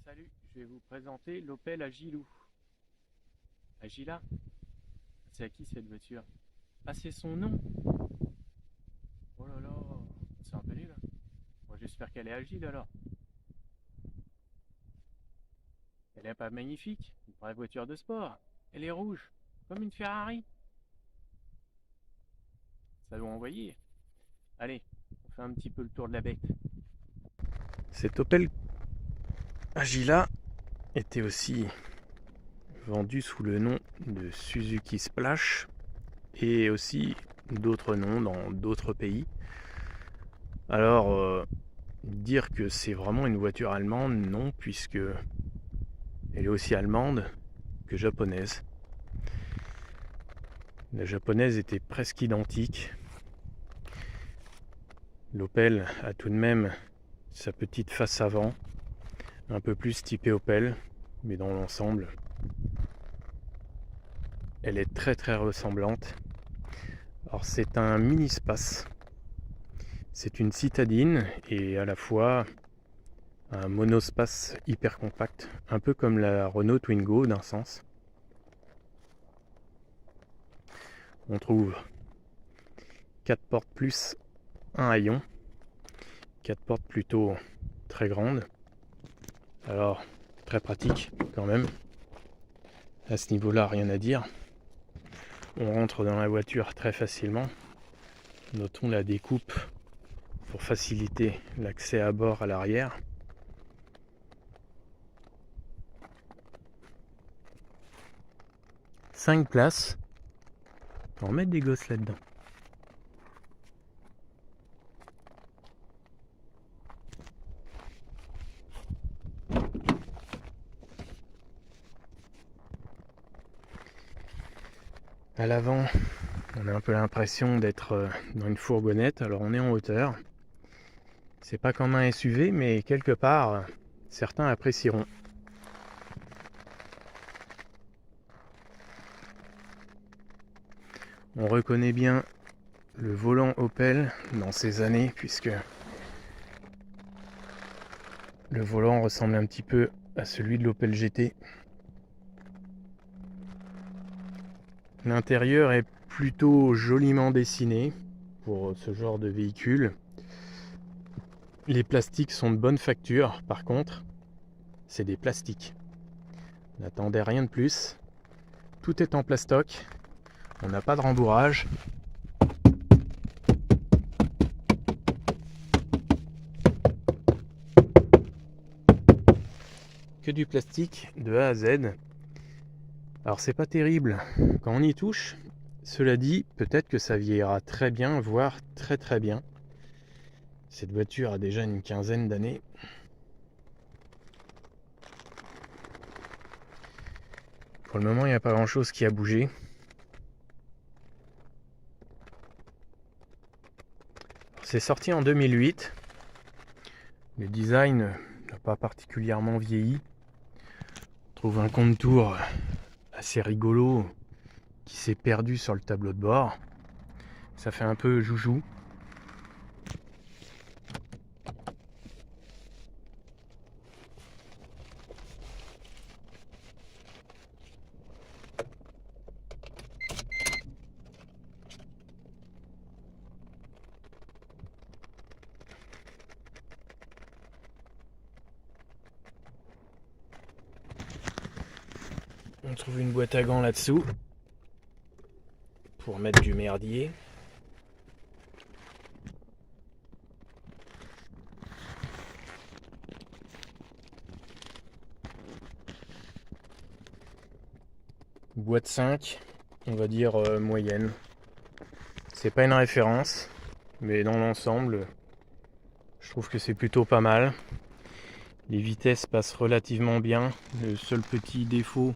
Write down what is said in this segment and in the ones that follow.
Salut, je vais vous présenter l'Opel Agilou. Agila? C'est à qui cette voiture? Ah, c'est son nom? Oh là là, c'est un peu nul. Bon, j'espère qu'elle est agile alors. Elle est pas magnifique? Une vraie voiture de sport. Elle est rouge, comme une Ferrari. Ça doit envoyer. Allez, on fait un petit peu le tour de la bête. Cette Opel Agila était aussi vendue sous le nom de Suzuki Splash et aussi d'autres noms dans d'autres pays. Alors, dire que c'est vraiment une voiture allemande, non, puisque elle est aussi allemande que japonaise. La japonaise était presque identique. L'Opel a tout de même sa petite face avant, un peu plus typée Opel, mais dans l'ensemble, elle est très très ressemblante. Alors c'est un mini-space. C'est une citadine et à la fois un monospace hyper compact, un peu comme la Renault Twingo d'un sens. On trouve 4 portes plus un haillon, 4 portes plutôt très grandes. Alors, très pratique quand même. À ce niveau-là, rien à dire. On rentre dans la voiture très facilement. Notons la découpe pour faciliter l'accès à bord à l'arrière. Cinq places. On va mettre des gosses là-dedans. À l'avant, on a un peu l'impression d'être dans une fourgonnette. Alors on est en hauteur. C'est pas comme un SUV, mais quelque part, certains apprécieront. On reconnaît bien le volant Opel dans ces années, puisque le volant ressemble un petit peu à celui de l'Opel GT. L'intérieur est plutôt joliment dessiné pour ce genre de véhicule. Les plastiques sont de bonne facture, par contre, c'est des plastiques. N'attendez rien de plus. Tout est en plastoc. On n'a pas de rembourrage. Que du plastique de A à Z. Alors c'est pas terrible quand on y touche. Cela dit, peut-être que ça vieillira très bien, voire très très bien. Cette voiture a déjà une quinzaine d'années. Pour le moment, il n'y a pas grand-chose qui a bougé. C'est sorti en 2008. Le design n'a pas particulièrement vieilli. On trouve un contour assez rigolo qui s'est perdu sur le tableau de bord. Ça fait un peu joujou. On trouve une boîte à gants là-dessous pour mettre du merdier. Boîte 5, on va dire moyenne. C'est pas une référence, mais dans l'ensemble, je trouve que c'est plutôt pas mal. Les vitesses passent relativement bien. Le seul petit défaut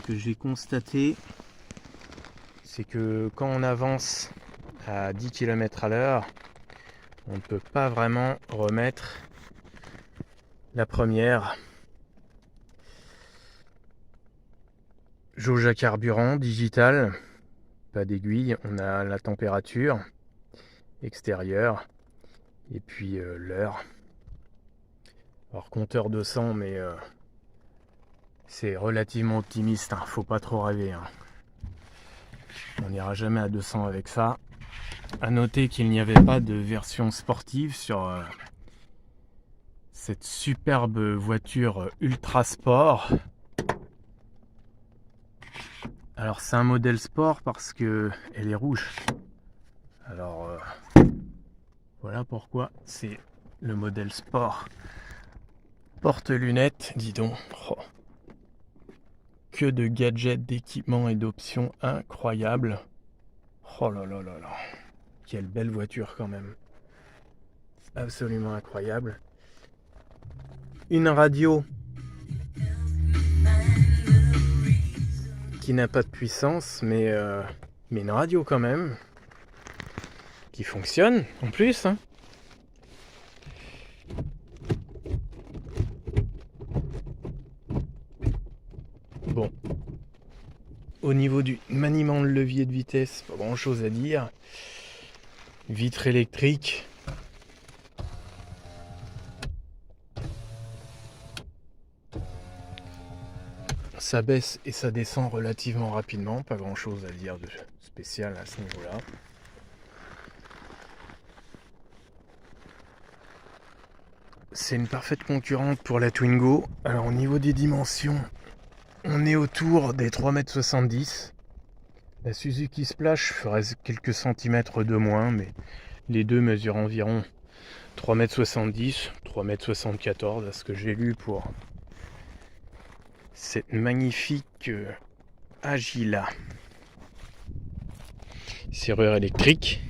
que j'ai constaté, c'est que quand on avance à 10 km à l'heure, on ne peut pas vraiment remettre la première. Jauge à carburant digital, pas d'aiguille, on a la température extérieure et puis l'heure. Alors compteur 200, mais c'est relativement optimiste, hein. Faut pas trop rêver, hein. On n'ira jamais à 200 avec ça. À noter qu'il n'y avait pas de version sportive sur cette superbe voiture ultra sport. Alors c'est un modèle sport parce que elle est rouge. Alors voilà pourquoi c'est le modèle sport. Porte-lunettes, dis donc. Oh. Que de gadgets, d'équipements et d'options incroyables. Oh là là là là. Quelle belle voiture quand même. Absolument incroyable. Une radio qui n'a pas de puissance, mais une radio quand même. Qui fonctionne en plus, hein. Bon. Au niveau du maniement de levier de vitesse, pas grand chose à dire. Vitre électrique. Ça baisse et ça descend relativement rapidement, pas grand chose à dire de spécial à ce niveau-là. C'est une parfaite concurrente pour la Twingo. Alors au niveau des dimensions, on est autour des 3,70 m. La Suzuki Splash ferait quelques centimètres de moins, mais les deux mesurent environ 3,70 m, 3,74 m à ce que j'ai lu pour cette magnifique Agila. Serrure électrique.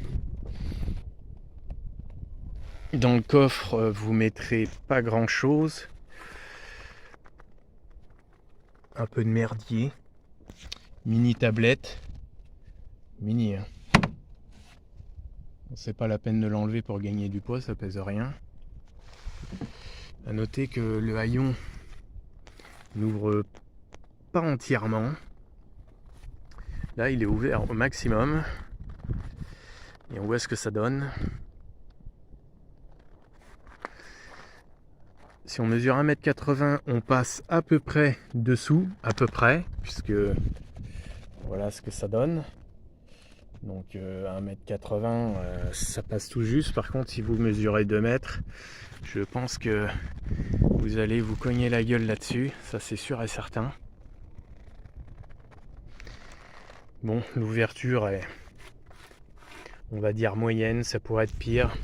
Dans le coffre, vous mettrez pas grand chose. Un peu de merdier. Mini tablette. Mini, hein. C'est pas la peine de l'enlever pour gagner du poids, ça pèse rien. À noter que le haillon n'ouvre pas entièrement. Là, il est ouvert au maximum. Et on voit ce que ça donne. Si on mesure 1,80 m, on passe à peu près dessous, à peu près, puisque voilà ce que ça donne. Donc 1,80 m, ça passe tout juste. Par contre, si vous mesurez 2 mètres, je pense que vous allez vous cogner la gueule là-dessus, ça c'est sûr et certain. Bon, l'ouverture est, on va dire, moyenne, ça pourrait être pire.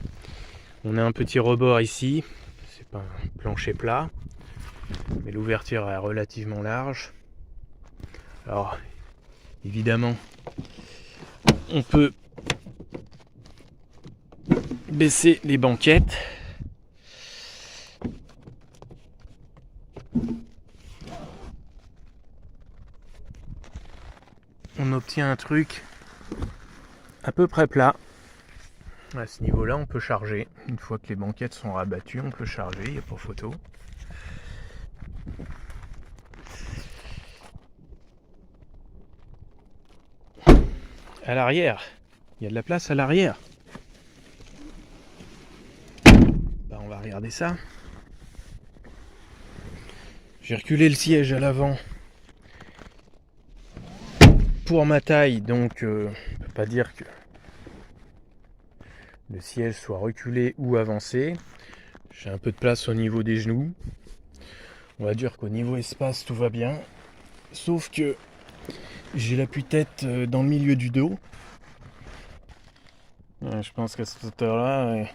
On a un petit rebord ici, c'est pas un plancher plat, mais l'ouverture est relativement large. Alors, évidemment, on peut baisser les banquettes. On obtient un truc à peu près plat. À ce niveau-là, on peut charger. Une fois que les banquettes sont rabattues, on peut charger, il n'y a pas photo. À l'arrière, il y a de la place à l'arrière. Bah, on va regarder ça. J'ai reculé le siège à l'avant pour ma taille, donc on ne peut pas dire que le siège soit reculé ou avancé. J'ai un peu de place au niveau des genoux. On va dire qu'au niveau espace, tout va bien. Sauf que j'ai l'appui-tête dans le milieu du dos. Je pense qu'à cette hauteur-là,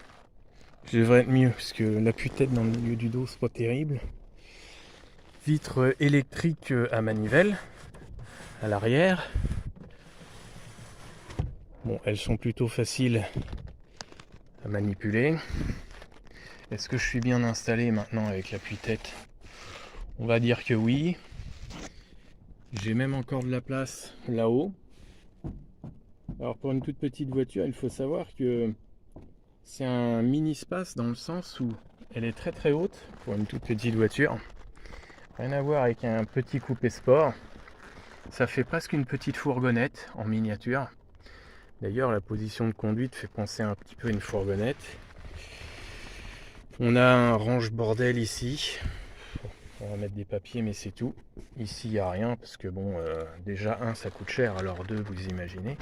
je devrais être mieux, parce que l'appui-tête dans le milieu du dos, c'est pas terrible. Vitre électrique à manivelle à l'arrière. Bon, elles sont plutôt faciles à manipuler. Est-ce que je suis bien installé maintenant avec l'appui-tête? On va dire que oui. J'ai même encore de la place là-haut. Alors pour une toute petite voiture, il faut savoir que c'est un mini-space dans le sens où elle est très très haute pour une toute petite voiture. Rien à voir avec un petit coupé sport. Ça fait presque une petite fourgonnette en miniature. D'ailleurs, la position de conduite fait penser un petit peu à une fourgonnette. On a un range bordel ici. On va mettre des papiers, mais c'est tout. Ici, il n'y a rien parce que bon, déjà ça coûte cher, alors deux, vous imaginez.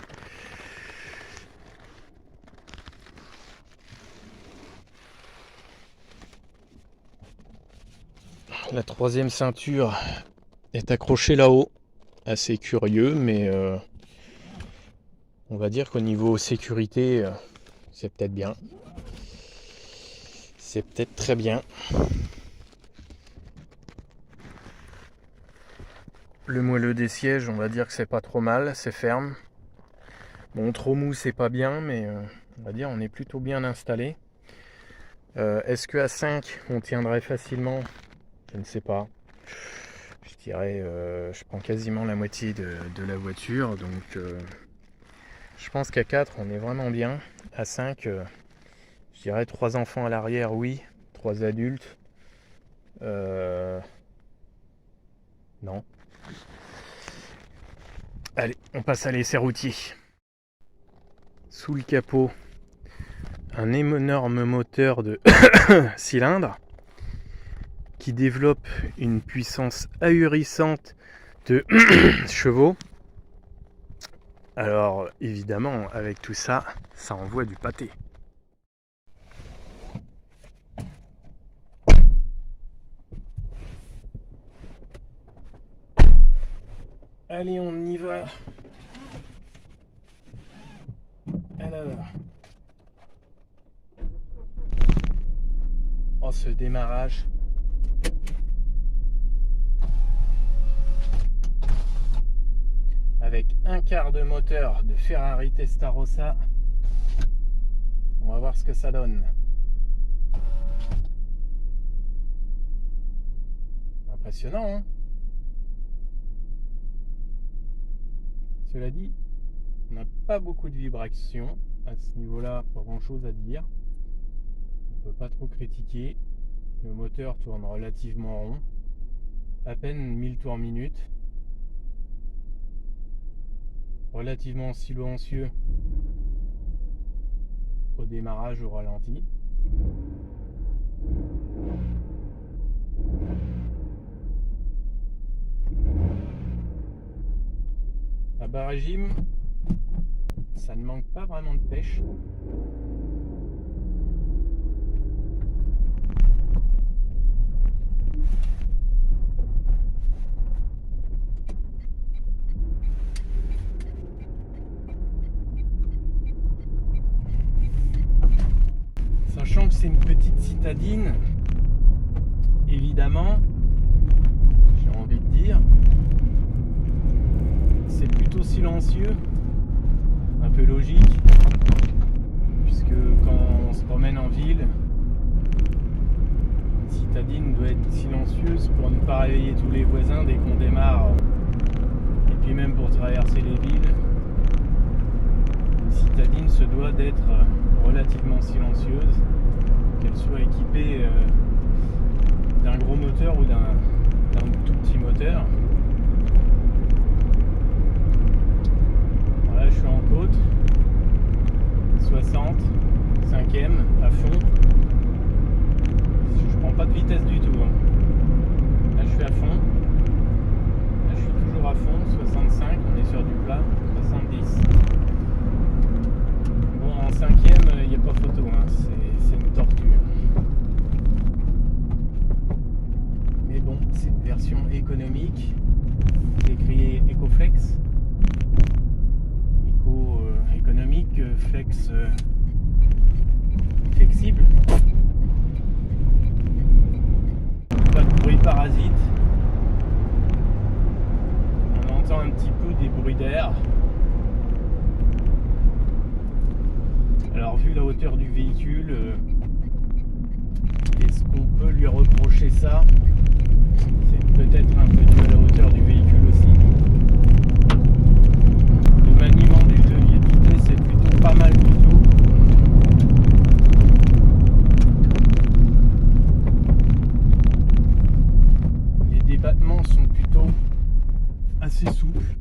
La troisième ceinture est accrochée là-haut. Assez curieux, mais on va dire qu'au niveau sécurité, c'est peut-être bien. C'est peut-être très bien. Le moelleux des sièges, on va dire que c'est pas trop mal, c'est ferme. Bon, trop mou, c'est pas bien, mais on va dire on est plutôt bien installé. Est-ce qu'à 5, on tiendrait facilement? Je ne sais pas. Je dirais, je prends quasiment la moitié de la voiture, donc je pense qu'à 4, on est vraiment bien. À 5, je dirais 3 enfants à l'arrière, oui. 3 adultes. Non. Allez, on passe à l'essai routier. Sous le capot, un énorme moteur de cylindre qui développe une puissance ahurissante de chevaux. Alors évidemment, avec tout ça, ça envoie du pâté. Allez, on y va. Alors, oh, ce démarrage. Avec un quart de moteur de Ferrari Testarossa, on va voir ce que ça donne. Impressionnant, hein? Cela dit, on n'a pas beaucoup de vibrations à ce niveau-là, pas grand-chose à dire. On peut pas trop critiquer. Le moteur tourne relativement rond, à peine 1000 tours minute. Relativement silencieux au démarrage, au ralenti. À bas régime, ça ne manque pas vraiment de pêche. Sachant que c'est une petite citadine, évidemment, j'ai envie de dire, c'est plutôt silencieux, un peu logique, puisque quand on se promène en ville, une citadine doit être silencieuse pour ne pas réveiller tous les voisins dès qu'on démarre, et puis même pour traverser les villes, une citadine se doit d'être relativement silencieuse, qu'elle soit équipée d'un gros moteur ou d'un tout petit moteur. Là je suis en côte, 60, 5ème à fond. Je prends pas de vitesse du tout, hein. Là je suis à fond. Là je suis toujours à fond, 65, on est sur du plat, 70. Bon, en 5ème, il n'y a pas photo, hein. C'est une tortue. Mais bon, c'est une version économique, écrit EcoFlex. Économique, flex, flexible. Pas de bruit parasite. On entend un petit peu des bruits d'air. Alors vu la hauteur du véhicule, est-ce qu'on peut lui reprocher ça? C'est peut-être un peu dû à la hauteur du véhicule aussi. Le maniement du levier de vitesse est plutôt pas mal du tout. Les débattements sont plutôt assez souples.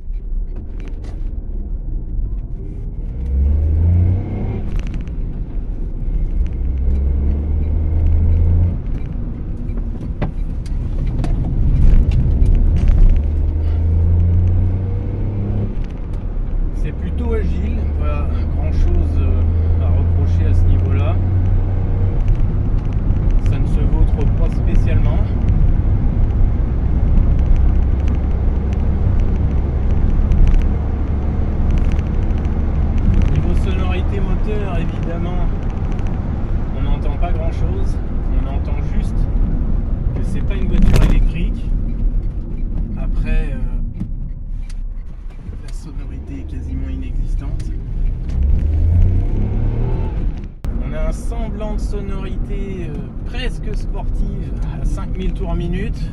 sportive à 5000 tours minute.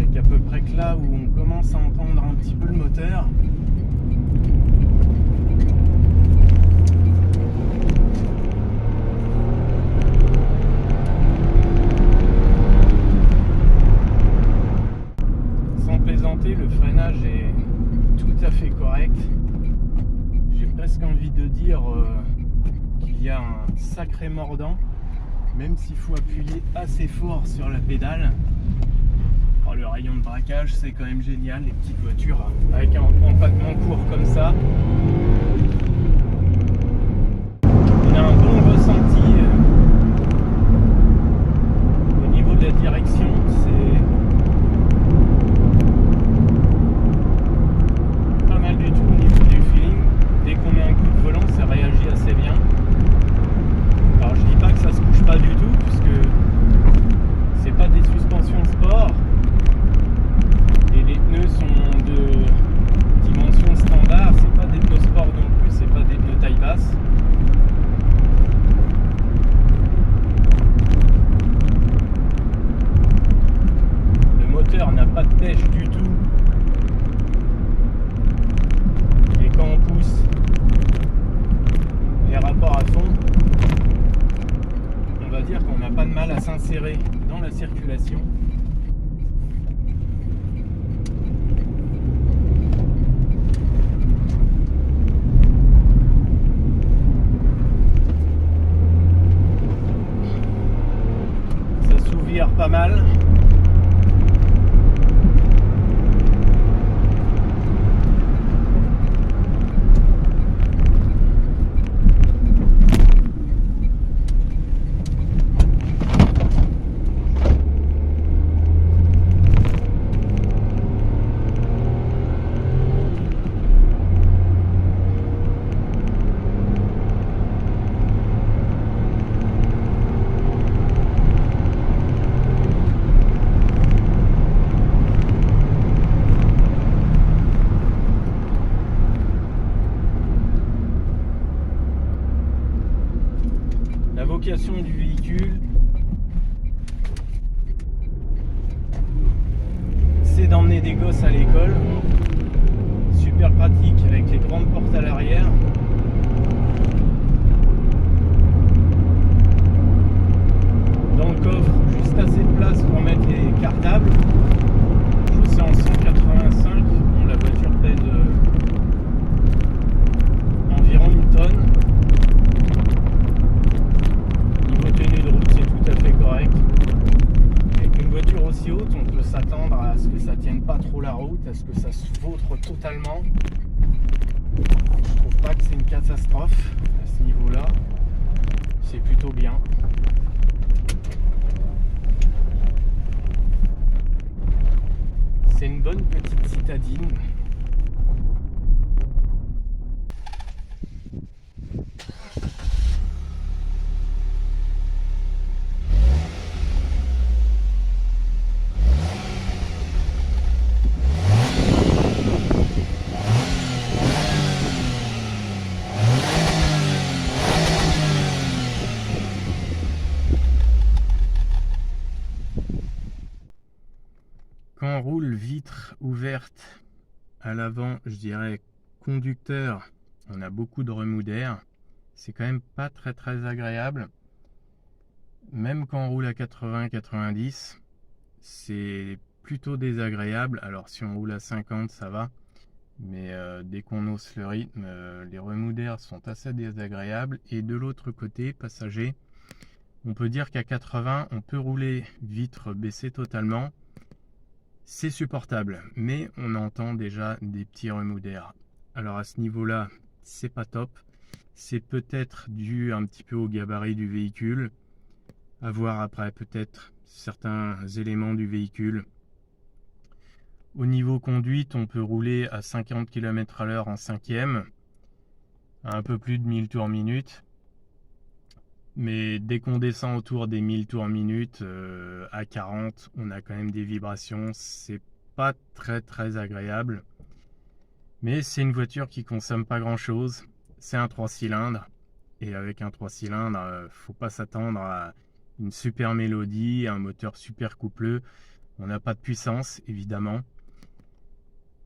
Et qu'à peu près que là où on commence à entendre un petit peu le moteur. Sans plaisanter, le freinage est tout à fait correct. J'ai presque envie de dire qu'il y a un sacré mordant, même s'il faut appuyer assez fort sur la pédale. Oh, le rayon de braquage, c'est quand même génial, les petites voitures avec un empattement court comme ça. On a un bon ressenti au niveau de la direction. C'est pas mal du tout au niveau du feeling. Dès qu'on met un coup de volant, ça réagit assez bien. Alors je dis pas que ça se couche pas du tout, puisque c'est pas des suspensions sport. Et les pneus sont de dimension standard, c'est pas des pneus sport non plus, c'est pas des pneus taille basse. Le moteur n'a pas de pêche du tout. Et quand on pousse les rapports à fond, on va dire qu'on n'a pas de mal à s'insérer dans la circulation. Pas mal. Du véhicule, c'est d'emmener des gosses à l'école. Super pratique avec les grandes portes à l'arrière. Dans le coffre, juste assez de place pour mettre les cartables. Je sais en 185, bon, la voiture pèse environ une tonne. Avec une voiture aussi haute, on peut s'attendre à ce que ça tienne pas trop la route, à ce que ça se vautre totalement. Je trouve pas que c'est une catastrophe à ce niveau-là. C'est plutôt bien. C'est une bonne petite citadine. Quand on roule vitre ouverte à l'avant, je dirais conducteur, on a beaucoup de remous d'air. C'est quand même pas très agréable. Même quand on roule à 80-90, c'est plutôt désagréable. Alors si on roule à 50, ça va. Mais dès qu'on hausse le rythme, les remous d'air sont assez désagréables. Et de l'autre côté, passager, on peut dire qu'à 80, on peut rouler vitre baissée totalement. C'est supportable, mais on entend déjà des petits remous d'air. Alors à ce niveau-là, c'est pas top. C'est peut-être dû un petit peu au gabarit du véhicule. À voir après peut-être certains éléments du véhicule. Au niveau conduite, on peut rouler à 50 km/h en cinquième, à un peu plus de 1000 tours minute. Mais dès qu'on descend autour des 1000 tours minute, à 40, on a quand même des vibrations. C'est pas très agréable. Mais c'est une voiture qui consomme pas grand chose. C'est un 3 cylindres. Et avec un 3 cylindres, faut pas s'attendre à une super mélodie, un moteur super coupleux. On n'a pas de puissance, évidemment.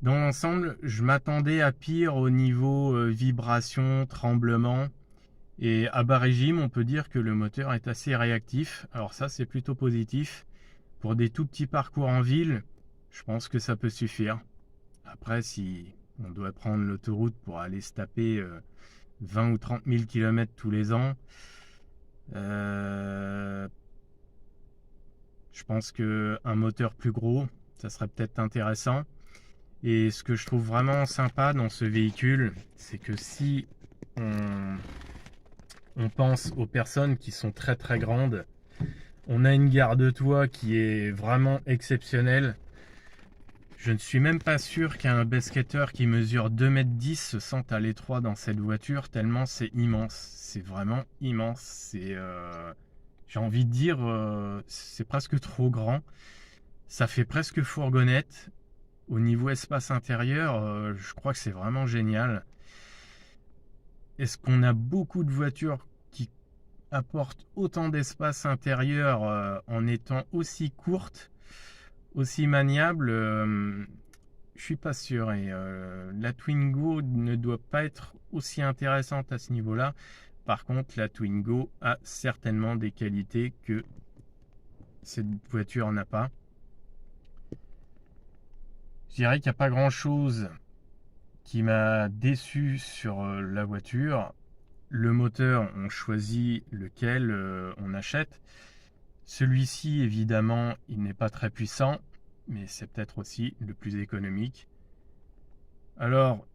Dans l'ensemble, je m'attendais à pire au niveau vibration, tremblement. Et à bas régime, on peut dire que le moteur est assez réactif. Alors ça, c'est plutôt positif. Pour des tout petits parcours en ville, je pense que ça peut suffire. Après, si on doit prendre l'autoroute pour aller se taper 20 ou 30 000 km tous les ans, je pense qu'un moteur plus gros, ça serait peut-être intéressant. Et ce que je trouve vraiment sympa dans ce véhicule, c'est que si on pense aux personnes qui sont très très grandes, on a une garde-toit qui est vraiment exceptionnelle. Je ne suis même pas sûr qu'un basketteur qui mesure 2,10 m se sente à l'étroit dans cette voiture, tellement c'est immense. C'est vraiment immense. J'ai envie de dire, c'est presque trop grand. Ça fait presque fourgonnette. Au niveau espace intérieur, je crois que c'est vraiment génial. Est-ce qu'on a beaucoup de voitures qui apportent autant d'espace intérieur en étant aussi courtes, aussi maniables? Je suis pas sûr. Et la Twingo ne doit pas être aussi intéressante à ce niveau-là. Par contre, la Twingo a certainement des qualités que cette voiture n'a pas. Je dirais qu'il n'y a pas grand-chose qui m'a déçu sur la voiture. Le moteur, on choisit lequel on achète. Celui-ci, évidemment, il n'est pas très puissant, mais c'est peut-être aussi le plus économique. Alors,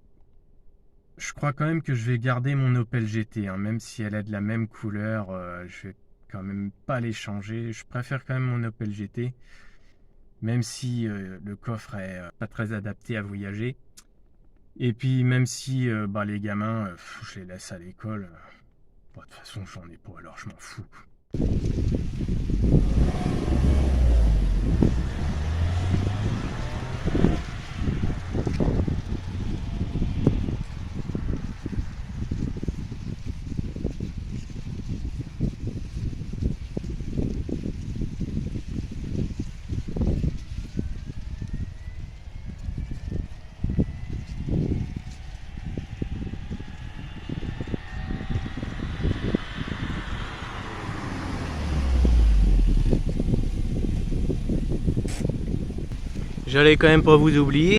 je crois quand même que je vais garder mon Opel GT, hein, même si elle est de la même couleur, je vais quand même pas l'échanger. Je préfère quand même mon Opel GT, même si le coffre est pas très adapté à voyager. Et puis même si les gamins, je les laisse à l'école, de toute façon j'en ai pas, alors je m'en fous. J'allais quand même pas vous oublier.